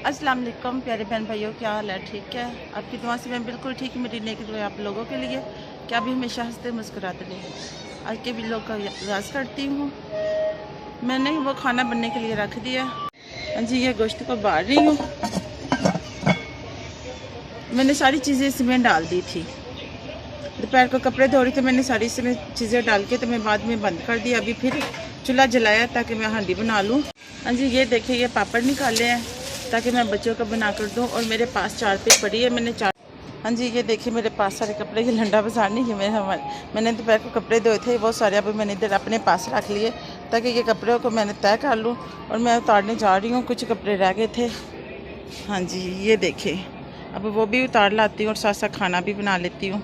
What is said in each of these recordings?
अस्सलाम वालेकुम प्यारे बहन भाइयों, क्या हाल है? ठीक है, आपकी दुआ से मैं बिल्कुल ठीक। मेरी नेक दुआ आप लोगों के लिए क्या भी हमेशा हंसते मुस्कुराते रहे। आज के भी लोग का आगाज़ करती हूँ। मैंने वो खाना बनने के लिए रख दिया। हाँ जी, ये गोश्त को बाल रही हूँ। मैंने सारी चीज़ें इसमें डाल दी थी। दोपहर को कपड़े धो रही थी, मैंने सारी इसमें चीज़ें डाल के तो मैं बाद में बंद कर दिया। अभी फिर चूल्हा जलाया ताकि मैं हांडी बना लूँ। हाँ जी, ये देखिए, ये पापड़ निकाले हैं ताकि मैं बच्चों को बना कर दूँ। और मेरे पास 4 पे पड़ी है, मैंने 4। हाँ जी, ये देखिए मेरे पास सारे कपड़े, ये लंडा बाजार नहीं है मैंने दोपहर को कपड़े धोए थे वो सारे। अभी मैंने इधर अपने पास रख लिए ताकि ये कपड़ों को मैंने तय कर लूँ। और मैं उतारने जा रही हूँ, कुछ कपड़े रह गए थे। हाँ जी, ये देखिए, अब वो भी उतार लाती हूँ और साथ साथ खाना भी बना लेती हूँ।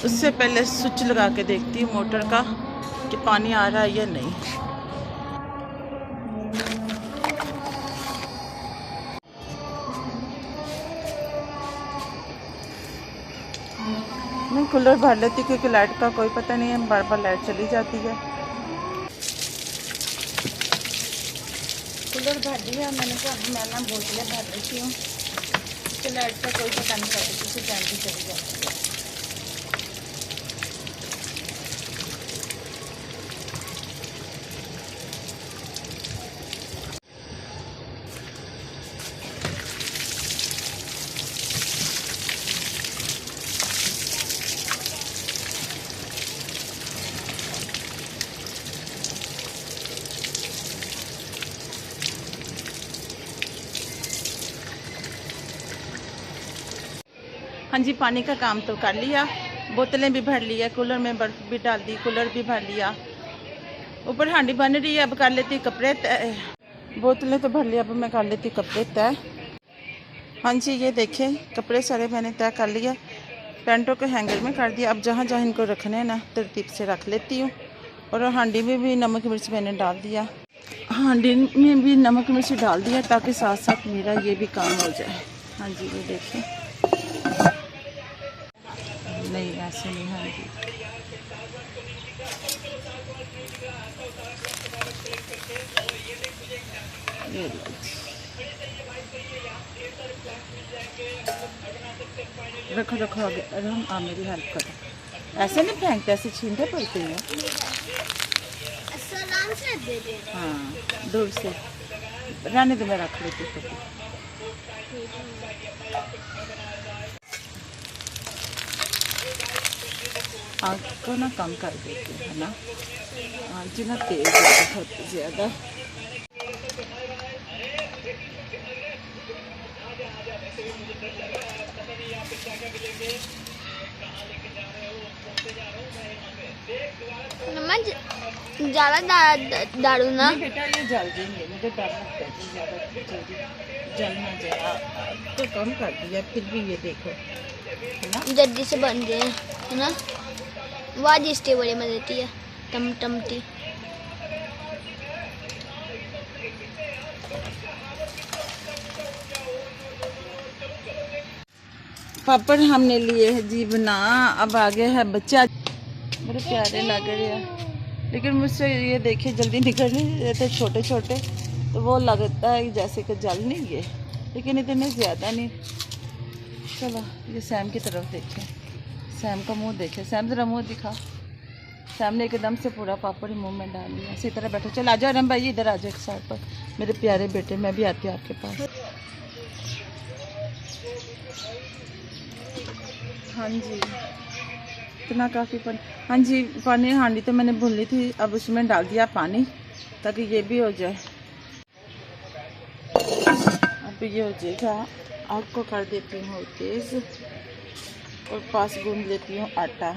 उससे पहले स्विच लगा के देखती हूँ मोटर का कि पानी आ रहा है या नहीं। मैं कूलर भर लेती हूँ क्योंकि लाइट का कोई पता नहीं है, बार बार लाइट चली जाती है। कूलर भर दिया मैंने, तो अब मैं ना बोतलें भर लेती हूँ तो लाइट का कोई पता नहीं चलता, किसी टाइम भी चली जाती है। हाँ जी, पानी का काम तो कर लिया, बोतलें भी भर लिया, कूलर में बर्फ़ भी डाल दी, कूलर भी भर लिया। ऊपर हांडी बन रही है, अब कर लेती कपड़े तय। बोतलें तो भर लिया, अब मैं कर लेती कपड़े तय। हाँ जी, ये देखें कपड़े सारे मैंने तय कर लिया, पैंटों के हैंगर में कर दिया। अब जहाँ जहाँ इनको रखने हैं ना तरतीब से रख लेती हूँ। और हांडी में भी नमक मिर्च मैंने डाल दिया, हांडी में भी नमक मिर्च डाल दिया ताकि साथ साथ मेरा ये भी काम हो जाए। हाँ जी, ये देखें, नहीं ऐसे नहीं। हाँ जी, ये रखो रखो आगे, अरे हम आप मेरी हेल्प करो। ऐसे नहीं फेंकते, ऐसे छीनते पड़ते हैं। हाँ, दूर से रहने दो, मैं रख लेती हूँ। आग को ना कम कर देती है ना, आग ना तेज होती ज़्यादा। ज़्यादा डालू ना बेटा, ये जल देंगे, मुझे डर लगता है कि ज़्यादा जल्दी जल ना जाए। तो कम कर दिया, फिर भी ये देखो है ना, जल्दी से बन गए है ना। वाह इसके बड़े मजे की है, टमटमती। पापड़ हमने लिए है जी बना। अब आ गया है बच्चा, बड़े प्यारे लग रहे हैं, लेकिन मुझसे ये देखिए जल्दी निकल नहीं रहे थे, छोटे छोटे, तो वो लगता है जैसे कि जल नहीं गए, लेकिन इतने ज़्यादा नहीं। चलो ये सैम की तरफ देखें, सैम का मुंह देखें। सैम ज़रा मुंह दिखा। सैम ने एकदम से पूरा पापड़ मुंह में डाल लिया। इसी तरह बैठो, चल आ जाओ रम भाई, इधर आ जाओ एक साइड पर, मेरे प्यारे बेटे। मैं भी आती हूँ आपके पास। हाँ जी, इतना काफ़ी पानी। हाँ जी, पानी हांडी तो मैंने भून ली थी, अब उसमें डाल दिया पानी ताकि ये भी हो जाए। अब ये हो जाएगा। आग को कर देती हूँ तेज़ और पास गूंद लेती हूँ आटा।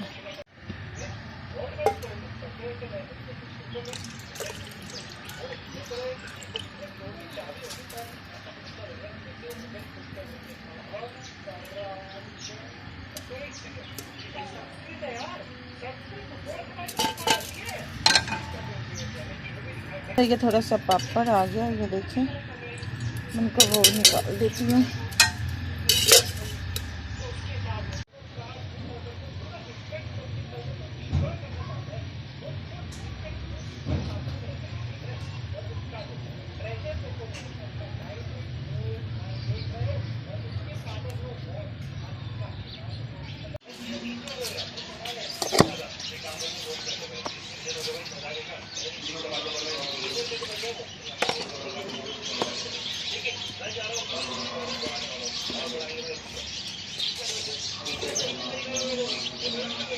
ये थोड़ा सा पापड़ आ गया, ये देखें, उनको वो निकाल देती हूँ। हाँ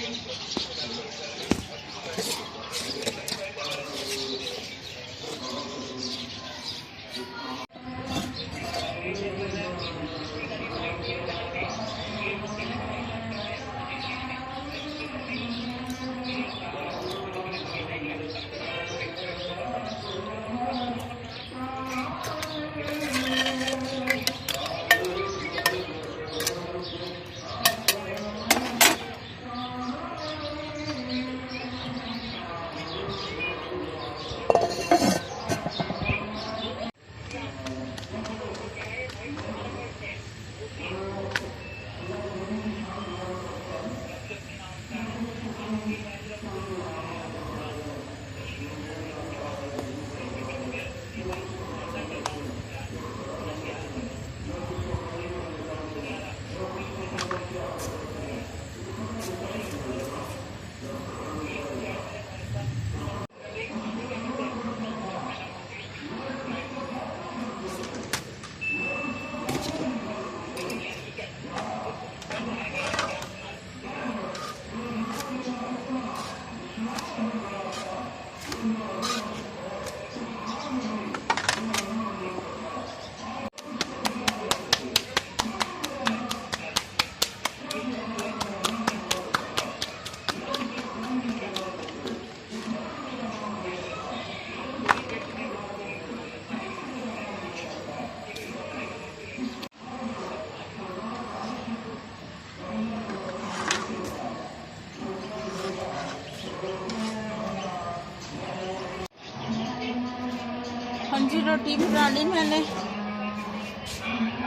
जी, रोटी बना ली मैंने।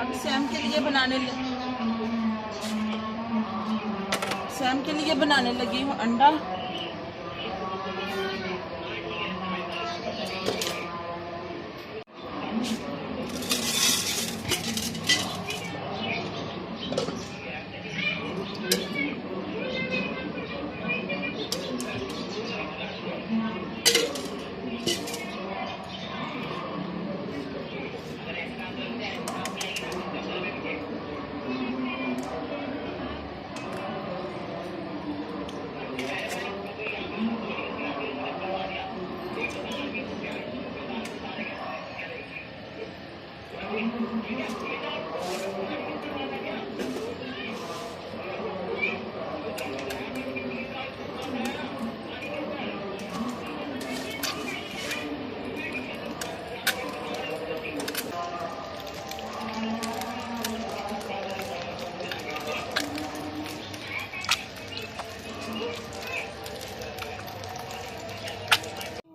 अब सैम के लिए बनाने लगी हूँ अंडा।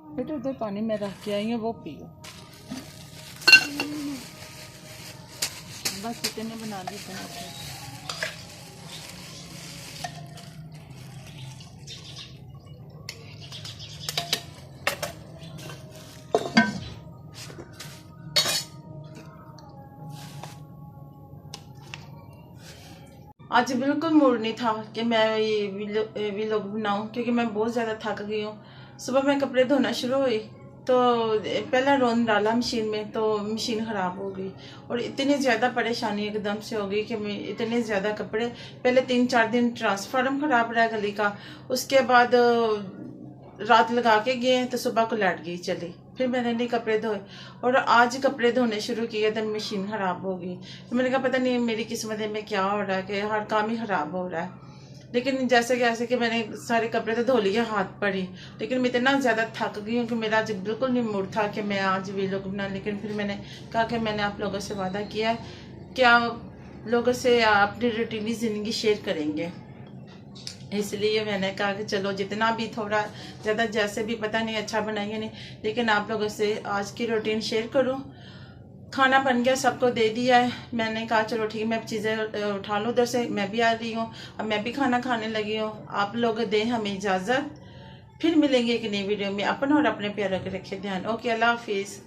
बेटा उधर पानी में रख के आई हूँ, वो पियो। बस इतने बना दी बनाते। आज बिल्कुल मूड नहीं था कि मैं ये व्लॉग बनाऊं, क्योंकि मैं बहुत ज़्यादा थक गई हूँ। सुबह मैं कपड़े धोना शुरू हुई तो पहला रोन डाला मशीन में, तो मशीन ख़राब हो गई और इतनी ज़्यादा परेशानी एकदम से हो गई कि मैं इतने ज़्यादा कपड़े, पहले 3-4 दिन ट्रांसफार्मर ख़राब रहा गली का, उसके बाद रात लगा के गए तो सुबह को लाइट गई चली, फिर मैंने नहीं कपड़े धोए और आज कपड़े धोने शुरू किए तो मशीन ख़राब हो गई। तो मैंने कहा पता नहीं मेरी किस्मत में क्या हो रहा है कि हर काम ही ख़राब हो रहा है। लेकिन जैसे कि मैंने सारे कपड़े तो धो लिए हाथ पर ही, लेकिन मैं इतना ज़्यादा थक गई हूँ कि मेरा आज बिल्कुल नहीं मूड था कि मैं आज व्लॉग बना। लेकिन फिर मैंने कहा कि मैंने आप लोगों से वादा किया कि आप लोगों से अपनी रूटीनी ज़िंदगी शेयर करेंगे, इसलिए मैंने कहा कि चलो जितना भी थोड़ा ज़्यादा जैसे भी पता नहीं अच्छा बनाइए नहीं, लेकिन आप लोगों से आज की रूटीन शेयर करूँ। खाना बन गया, सबको दे दिया है। मैंने कहा चलो ठीक है, मैं चीज़ें उठा लूँ उधर से, मैं भी आ रही हूँ, अब मैं भी खाना खाने लगी हूँ। आप लोग दें हमें इजाज़त, फिर मिलेंगे एक नई वीडियो में। अपना और अपने प्यारों के रखे ध्यान। ओके, अल्लाह हाफिज़।